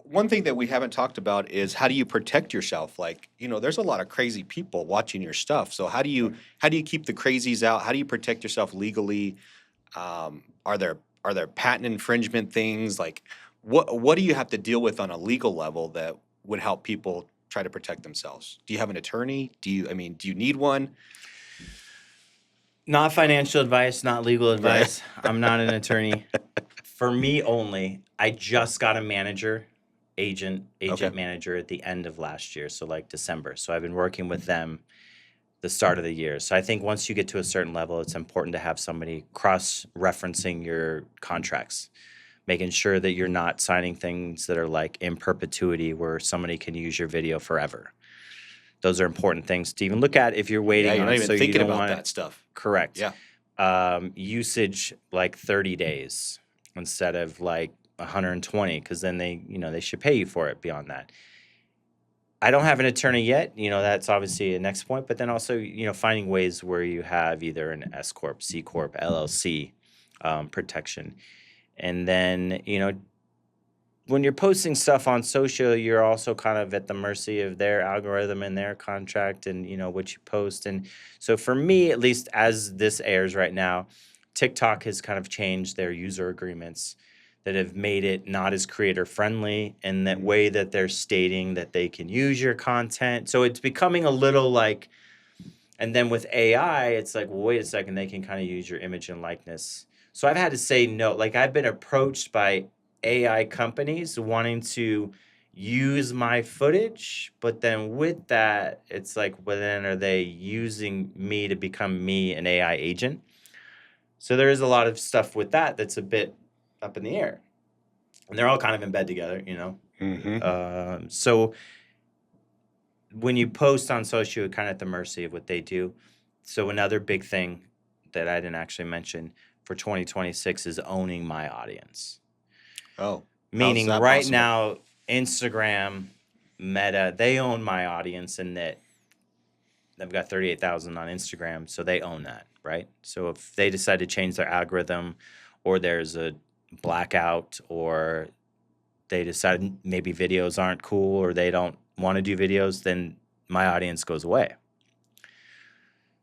one thing that we haven't talked about is how do you protect yourself? Like, there's a lot of crazy people watching your stuff. So how do you keep the crazies out? How do you protect yourself legally? Are there patent infringement things? Like, what do you have to deal with on a legal level that would help people try to protect themselves? Do you have an attorney? Do you need one? Not financial advice, not legal advice. Right. I'm not an attorney. For me only, I just got a agent manager at the end of last year, so like December. So I've been working with them the start of the year. So I think once you get to a certain level, it's important to have somebody cross-referencing your contracts. making sure that you're not signing things that are like in perpetuity where somebody can use your video forever. Those are important things to even look at if you're waiting Yeah, you're on not it. even So you thinking don't about want that stuff. correct. Yeah. Usage like 30 days instead of like 120, because then they should pay you for it beyond that. I don't have an attorney yet. That's obviously a next point. But then also, finding ways where you have either an S corp, C corp, LLC protection, and then when you're posting stuff on social, you're also kind of at the mercy of their algorithm and their contract and what you post. And so for me, at least as this airs right now, TikTok has kind of changed their user agreements that have made it not as creator friendly in that way that they're stating that they can use your content. So it's becoming a little like, and then with AI, it's like, well, wait a second, they can kind of use your image and likeness. So I've had to say no. Like I've been approached by AI companies wanting to use my footage, but then with that, it's like, well, then are they using me to become me, an AI agent? So there is a lot of stuff with that that's a bit up in the air, and they're all kind of in bed together, So when you post on social, you're kind of at the mercy of what they do. So another big thing that I didn't actually mention for 2026 is owning my audience. Oh, Meaning that right possible? now, Instagram, Meta, they own my audience in that they've got 38,000 on Instagram, so they own that, right? So if they decide to change their algorithm or there's a blackout or they decide maybe videos aren't cool or they don't want to do videos, then my audience goes away.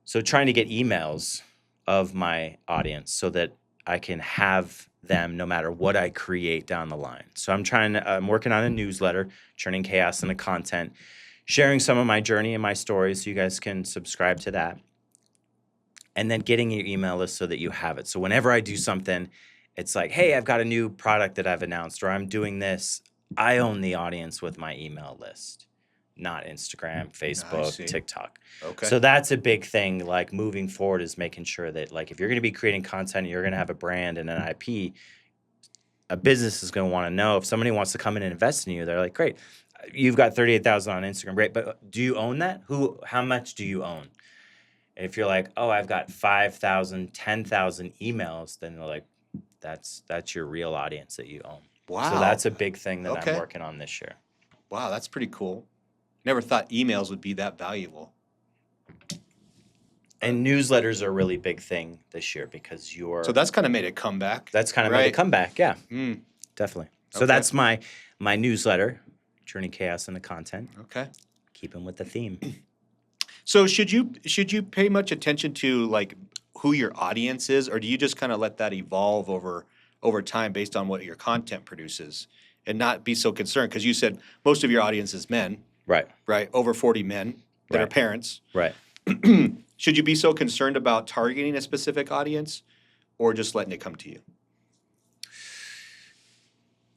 So trying to get emails of my audience so that I can have them no matter what I create down the line. So I'm working on a newsletter, turning chaos into content, sharing some of my journey and my stories so you guys can subscribe to that. And then getting your email list so that you have it. So whenever I do something, it's like, hey, I've got a new product that I've announced or I'm doing this. I own the audience with my email list, not Instagram, Facebook, TikTok. Okay. So that's a big thing, like moving forward, is making sure that like if you're going to be creating content, you're going to have a brand and an IP, a business is going to want to know if somebody wants to come in and invest in you, they're like, great, you've got 38,000 on Instagram, great, but do you own that? How much do you own? And if you're like, oh, I've got 5,000, 10,000 emails, then they're like, that's your real audience that you own. Wow. So that's a big thing that I'm working on this year. Wow, that's pretty cool. Never thought emails would be that valuable. And newsletters are a really big thing this year because So that's kind of made a comeback. That's kind of made a comeback, yeah. Definitely. So that's my newsletter, Turning Chaos into Content. Okay. Keeping with the theme. So should you pay much attention to like who your audience is, or do you just kind of let that evolve over time based on what your content produces, and not be so concerned? Because you said most of your audience is men, right? Over 40 men that are parents, right? Should you be so concerned about targeting a specific audience, or just letting it come to you?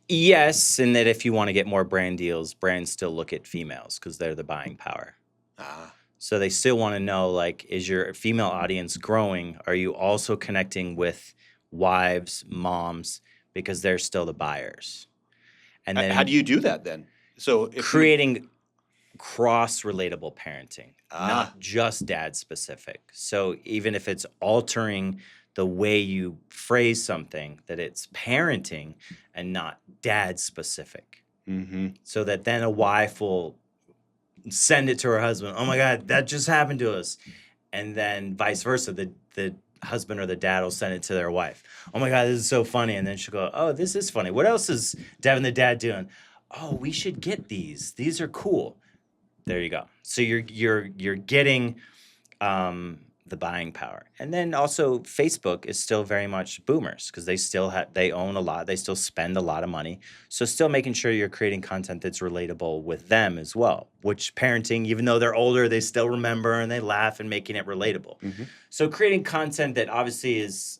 Yes, and that if you want to get more brand deals, brands still look at females because they're the buying power. So they still want to know, like, is your female audience growing? Are you also connecting with wives, moms, because they're still the buyers? And then how do you do that then? So if creating cross-relatable parenting, not just dad specific. So even if it's altering the way you phrase something, that it's parenting and not dad specific. So that then a wife will send it to her husband. Oh my God, that just happened to us. And then vice versa, the husband or the dad will send it to their wife. Oh my God, this is so funny. And then she'll go, oh, this is funny. What else is Devin the dad doing? Oh, we should get these. These are cool. There you go. So you're getting the buying power. And then also Facebook is still very much boomers because they own a lot. They still spend a lot of money. So still making sure you're creating content that's relatable with them as well, which parenting, even though they're older, they still remember and they laugh and making it relatable. So creating content that obviously is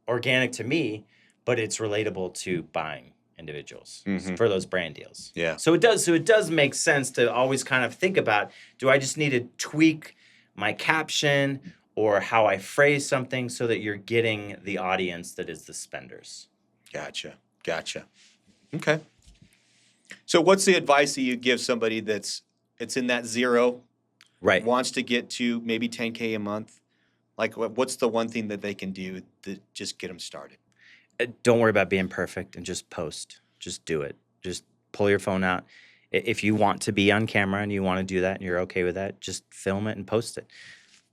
organic to me, but it's relatable to buying individuals for those brand deals. Yeah. So it does make sense to always kind of think about, do I just need to tweak my caption or how I phrase something so that you're getting the audience that is the spenders? Gotcha. Okay. So what's the advice that you give somebody it's in that zero, Right. wants to get to maybe 10K a month? Like what's the one thing that they can do to just get them started? Don't worry about being perfect and just post. Just do it. Just pull your phone out. If you want to be on camera and you want to do that and you're okay with that, just film it and post it.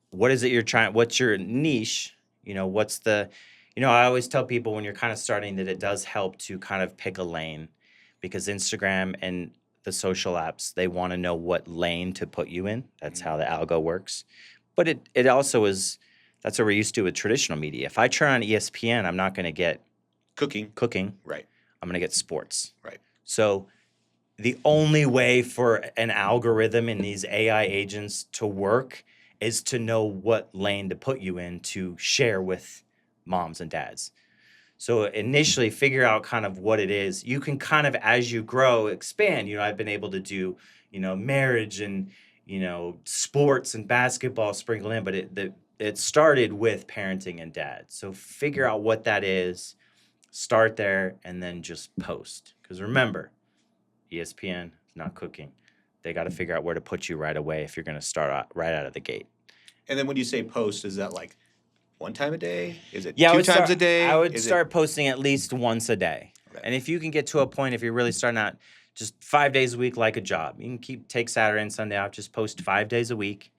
What is it you're trying? What's your niche? I always tell people when you're kind of starting that it does help to kind of pick a lane, because Instagram and the social apps, they want to know what lane to put you in. That's how the algo works. But it also is, that's what we're used to with traditional media. If I turn on ESPN, I'm not going to get cooking. Right. I'm going to get sports. Right. So the only way for an algorithm and these AI agents to work is to know what lane to put you in to share with moms and dads. So initially figure out kind of what it is. You can kind of, as you grow, expand. I've been able to do, marriage and, sports and basketball sprinkled in, but it started with parenting and dad. So figure out what that is, start there, and then just post. Because remember, ESPN is not cooking. They got to figure out where to put you right away if you're going to start out right out of the gate. And then when you say post, is that like one time a day? Is it Yeah, two times a day? I would start posting at least once a day. Okay. And if you can get to a point, if you're really starting out, just 5 days a week like a job. You can take Saturday and Sunday off, just post 5 days a week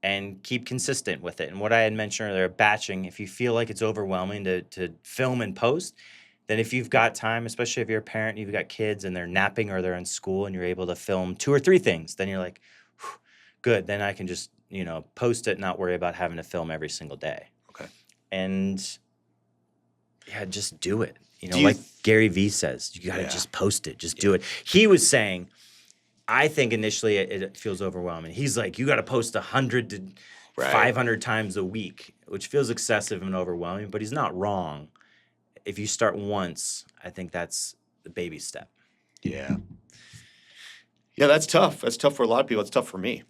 and keep consistent with it. And what I had mentioned earlier, batching, if you feel like it's overwhelming to film and post, then if you've got time, especially if you're a parent, you've got kids and they're napping or they're in school and you're able to film 2 or 3 things, then you're like, good, then I can just, post it, not worry about having to film every single day. Okay. And yeah, just do it. Like Gary Vee says, you got to just post it, just do it. He was saying, I think initially it feels overwhelming. He's like, you got to post 100 to 500 times a week, which feels excessive and overwhelming, but he's not wrong. If you start once, I think that's the baby step. Yeah. Yeah, that's tough. That's tough for a lot of people. It's tough for me.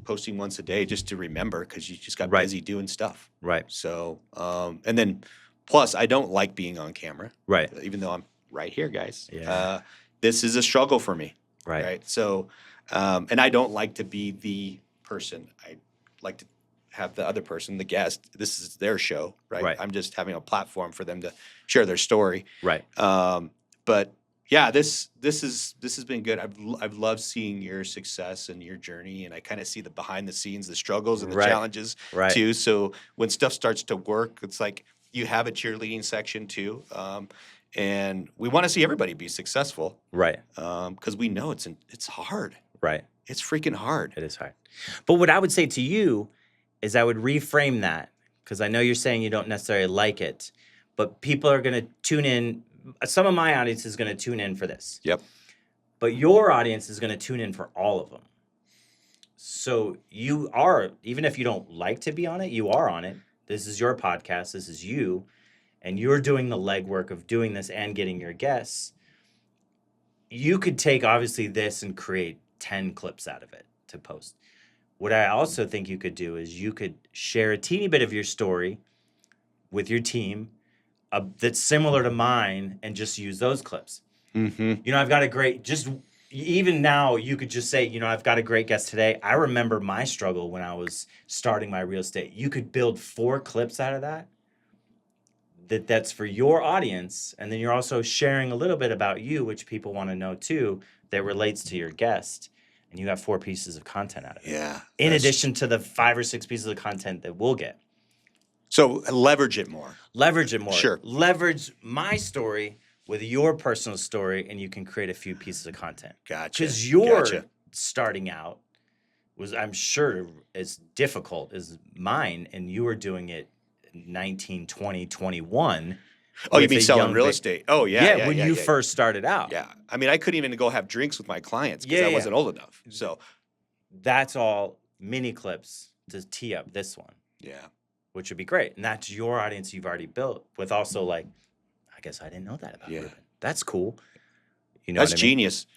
Posting once a day just to remember, because you just got busy doing stuff. Right. So, and then plus I don't like being on camera. Right. Even though I'm right here, guys. Yeah. This is a struggle for me. Right. So, and I don't like to be the person. I like to have the other person, the guest. This is their show, right? I'm just having a platform for them to share their story. Right. But yeah, this has been good. I've loved seeing your success and your journey, and I kind of see the behind the scenes, the struggles and the challenges too. So when stuff starts to work, it's like you have a cheerleading section too. And we want to see everybody be successful. Right. Because we know it's hard. Right. It's freaking hard. It is hard. But what I would say to you is I would reframe that, because I know you're saying you don't necessarily like it, but people are going to tune in. Some of my audience is going to tune in for this. Yep. But your audience is going to tune in for all of them. So you are, even if you don't like to be on it, you are on it. This is your podcast. This is you. And you're doing the legwork of doing this and getting your guests. You could take, obviously, this and create 10 clips out of it to post. What I also think you could do is you could share a teeny bit of your story with your team that's similar to mine and just use those clips. Mm-hmm. I've got a great, even now you could just say, I've got a great guest today. I remember my struggle when I was starting my real estate. You could build 4 clips out of that's for your audience. And then you're also sharing a little bit about you, which people want to know too, that relates to your guest. And you have 4 pieces of content out of it. Yeah. In addition to the 5 or 6 pieces of content that we'll get. So leverage it more. Sure. Leverage my story with your personal story, and you can create a few pieces of content. Gotcha. Because your starting out was, I'm sure, as difficult as mine, and you were doing it 19, 20, 21. Oh, you mean selling real estate? Oh, yeah. Yeah, when you first started out. Yeah. I mean, I couldn't even go have drinks with my clients because I wasn't old enough. So that's all mini clips to tee up this one. Yeah. Which would be great. And that's your audience you've already built with also like, I guess I didn't know that about Ruben. That's cool. That's genius.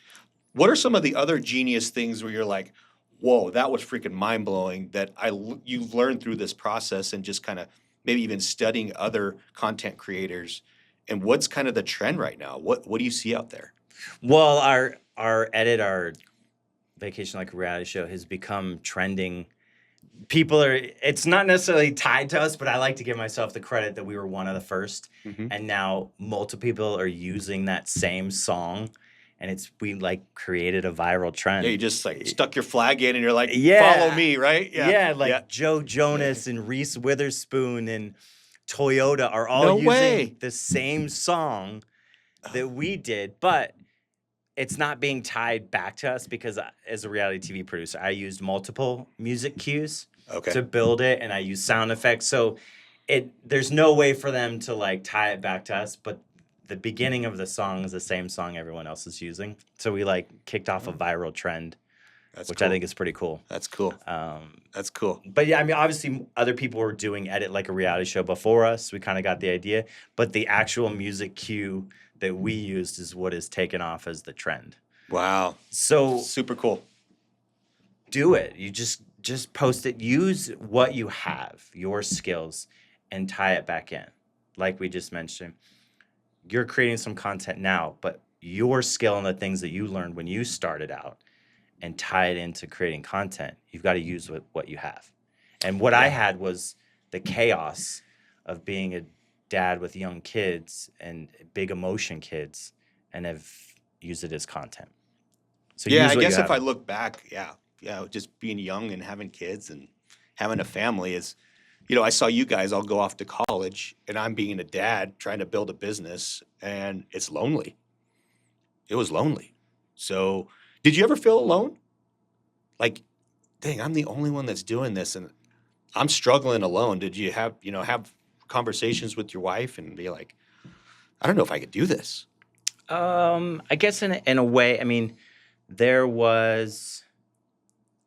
What are some of the other genius things where you're like, whoa, that was freaking mind-blowing that you've learned through this process and just kind of maybe even studying other content creators And what's kind of the trend right now? What do you see out there? Well, our Vacation Like a Reality Show has become trending. It's not necessarily tied to us, but I like to give myself the credit that we were one of the first. Mm-hmm. And now multiple people are using that same song, and we like created a viral trend. Yeah, you just like stuck your flag in and you're like, Yeah. follow me, right? Yeah, like Joe Jonas and Reese Witherspoon and Toyota are all No using way. the same song that we did, but it's not being tied back to us because as a reality TV producer, I used multiple music cues to build it, and I use sound effects. So there's no way for them to like tie it back to us, but the beginning of the song is the same song everyone else is using. So we like kicked off a viral trend, which cool. I think is pretty cool. That's cool. That's cool. But yeah, I mean, obviously other people were doing Edit Like a Reality Show before us. We kind of got the idea, but the actual music cue that we used is what is taken off as the trend. Wow. So super cool. Do it. You just post it. Use what you have, your skills, and tie it back in. Like we just mentioned, you're creating some content now, but your skill and the things that you learned when you started out and tie it into creating content, you've got to use what you have. And what I had was the chaos of being a dad with young kids and big emotion kids, and have used it as content. So yeah, I guess if I look back, just being young and having kids and having a family is, I saw you guys all go off to college, and I'm being a dad trying to build a business, and it's lonely. It was lonely. So did you ever feel alone? Like, dang, I'm the only one that's doing this, and I'm struggling alone. Did you have conversations with your wife and be like, I don't know if I could do this? I guess in a way, I mean, there was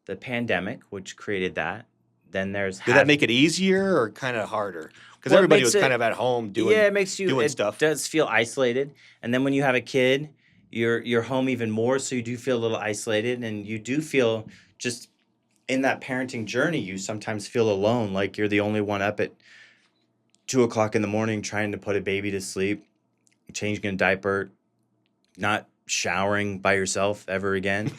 the pandemic, which created that. Then there's did that make it easier or kind of harder? Because everybody was kind of at home doing it makes you doing stuff. It does feel isolated, and then when you have a kid, you're home even more, so you do feel a little isolated, and you do feel just in that parenting journey, you sometimes feel alone, like you're the only one up at 2:00 in the morning trying to put a baby to sleep, changing a diaper, not showering by yourself ever again.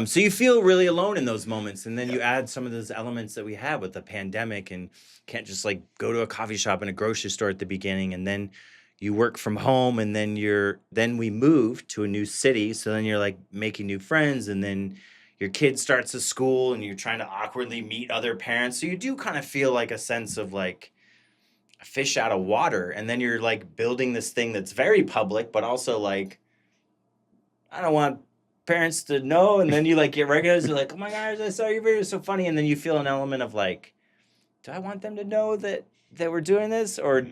So you feel really alone in those moments. And then you add some of those elements that we had with the pandemic, and can't just like go to a coffee shop and a grocery store at the beginning. And then you work from home, and then we moved to a new city. So then you're like making new friends, and then your kid starts to school and you're trying to awkwardly meet other parents. So you do kind of feel like a sense of like a fish out of water. And then you're like building this thing that's very public, but also like, I don't want parents to know. And then you like get recognized. You're like, oh my gosh, I saw your video, so funny. And then you feel an element of like, do I want them to know that we're doing this? Or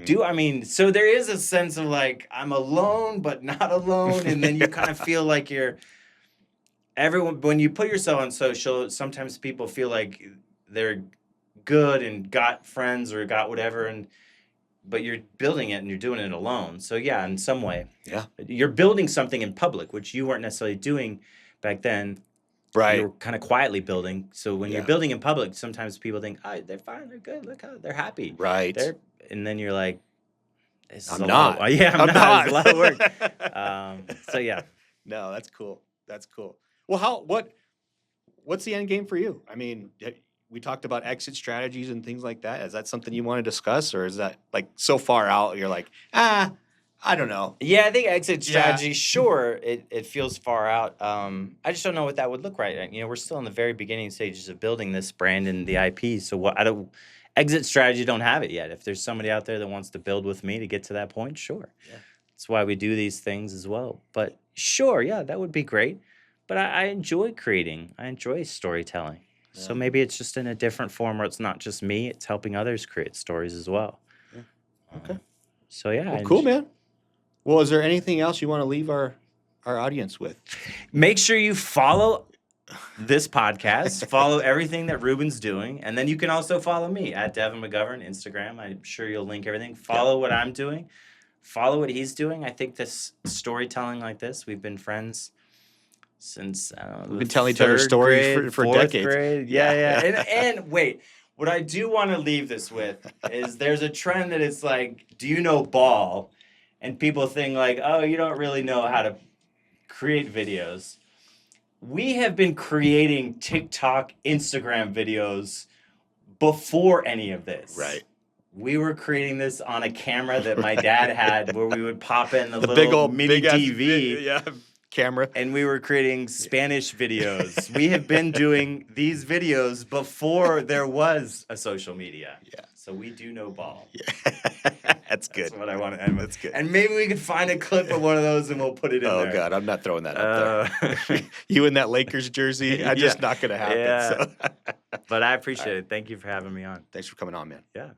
so there is a sense of like, I'm alone, but not alone. And then you kind of feel like everyone, when you put yourself on social, sometimes people feel like they're good and got friends or got whatever, but you're building it and you're doing it alone. So yeah, in some way, you're building something in public, which you weren't necessarily doing back then. Right. You're kind of quietly building. So when you're building in public, sometimes people think, oh, they're fine, they're good, look how they're happy. Right. And then you're like, I'm not. I'm not. It's a lot of work. So yeah. No, that's cool. That's cool. Well, what's the end game for you? I mean, we talked about exit strategies and things like that. Is that something you want to discuss, or is that like so far out you're like, I don't know? Yeah, I think exit strategy, sure, it feels far out. I just don't know what that would look like. We're still in the very beginning stages of building this brand and the IP. So exit strategy, don't have it yet. If there's somebody out there that wants to build with me to get to that point, sure. Yeah. That's why we do these things as well. But sure, yeah, that would be great. But I enjoy creating. I enjoy storytelling. Yeah. So maybe it's just in a different form where it's not just me. It's helping others create stories as well. Yeah. Okay. So yeah. Well, cool, man. Well, is there anything else you want to leave our audience with? Make sure you follow this podcast. Follow everything that Ruben's doing. And then you can also follow me at Devin McGovern, Instagram. I'm sure you'll link everything. Follow what I'm doing. Follow what he's doing. I think this storytelling like this, we've been friends since, I don't know, we've been telling each other stories for decades. Grade. Yeah. And wait, what I do want to leave this with is there's a trend that it's like, do you know ball? and people think like, oh, you don't really know how to create videos. We have been creating TikTok, Instagram videos before any of this. Right. We were creating this on a camera that my dad had where we would pop in the The little big old mini big-ass TV. yeah, camera. And we were creating Spanish videos. We have been doing these videos before there was a social media. Yeah. So we do know ball. Yeah. That's good. That's what I want to end with. That's good. And maybe we could find a clip of one of those and we'll put it in Oh there. God, I'm not throwing that up there. Uh, You in that Lakers jersey? Just not gonna happen. Yeah. So. But I appreciate it. Thank you for having me on. Thanks for coming on, man. Yeah.